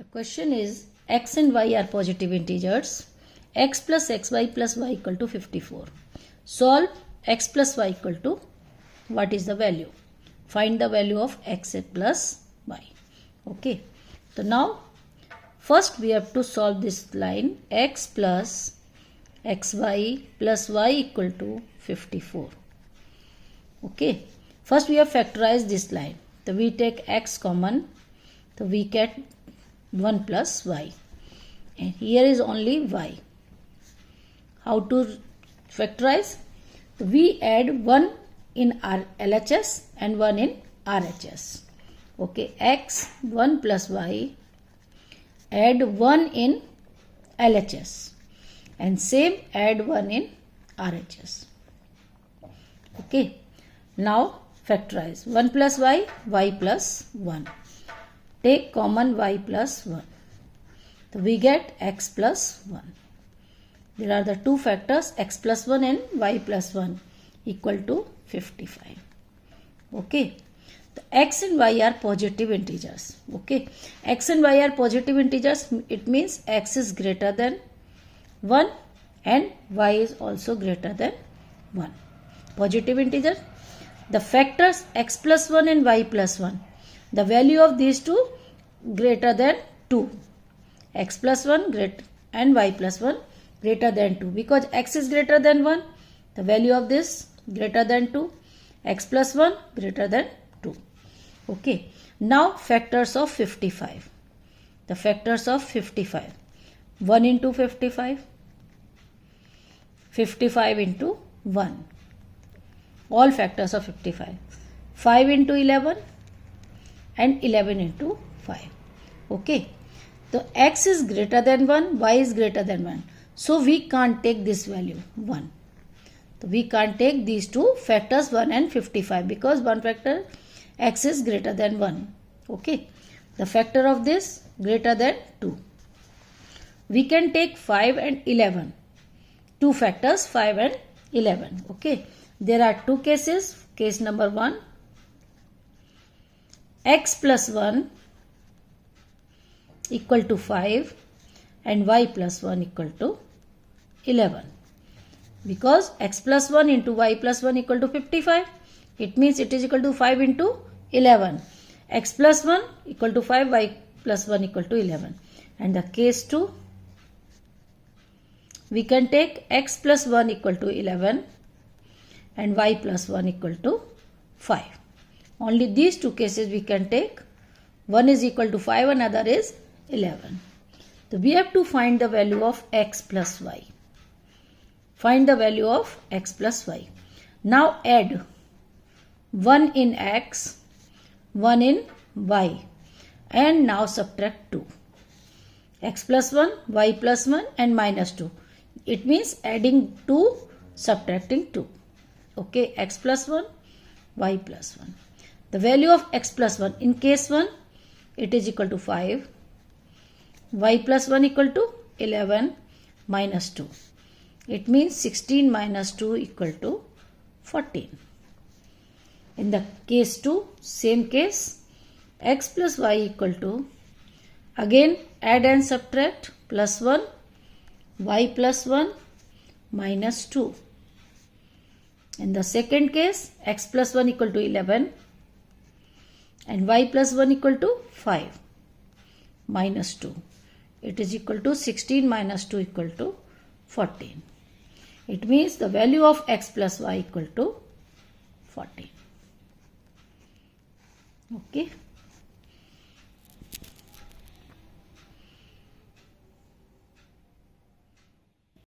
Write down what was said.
The question is x and y are positive integers. X plus xy plus y equal to 54. Solve x plus y equal to what is the value? Find the value of x plus y. Okay. So now first we have to solve this line x plus xy plus y equal to 54. Okay. First we have factorized this line. So we take x common. So we get 1 plus y. And here is only y. How to factorize? So we add 1 in our LHS and 1 in RHS. Okay, x 1 plus y, add 1 in LHS and same add 1 in RHS. Okay, now factorize 1 plus y, y plus 1. Take common y plus 1. So we get x plus 1. There are the two factors x plus 1 and y plus 1 equal to 55. Okay. The x and y are positive integers. Okay. X and y are positive integers. It means x is greater than 1 and y is also greater than 1. Positive integer. The factors x plus 1 and y plus 1. The value of these two greater than 2. X plus 1 greater and y plus 1 greater than 2. Because x is greater than 1, the value of this greater than 2. X plus 1 greater than 2. Okay. Now factors of 55. The factors of 55. 1 into 55. 55 into 1. All factors of 55. 5 into 11 and 11 into 5. Okay. So x is greater than 1, y is greater than 1. So we can't take this value 1. So we can't take these two factors 1 and 55 because one factor x is greater than 1. Okay. The factor of this greater than 2. We can take 5 and 11. Two factors 5 and 11. Okay. There are two cases. Case number 1. X plus 1 equal to 5 and y plus 1 equal to 11. Because x plus 1 into y plus 1 equal to 55. It means it is equal to 5 into 11. X plus 1 equal to 5, y plus 1 equal to 11. And the case 2, we can take x plus 1 equal to 11 and y plus 1 equal to 5. Only these two cases we can take. One is equal to 5, another is 11. So we have to find the value of x plus y. Find the value of x plus y. Now add 1 in x, 1 in y, and now subtract 2. X plus 1, y plus 1 and minus 2. It means adding 2, subtracting 2. Okay, x plus 1, y plus 1. The value of x plus 1 in case 1, it is equal to 5. Y plus 1 equal to 11 minus 2. It means 16 minus 2 equal to 14. In the case 2, same case, x plus y equal to, again add and subtract, plus 1, y plus 1 minus 2. In the second case, x plus 1 equal to 11 and y plus 1 equal to 5 minus 2. It is equal to 16 minus 2 equal to 14. It means the value of x plus y equal to 14. Okay.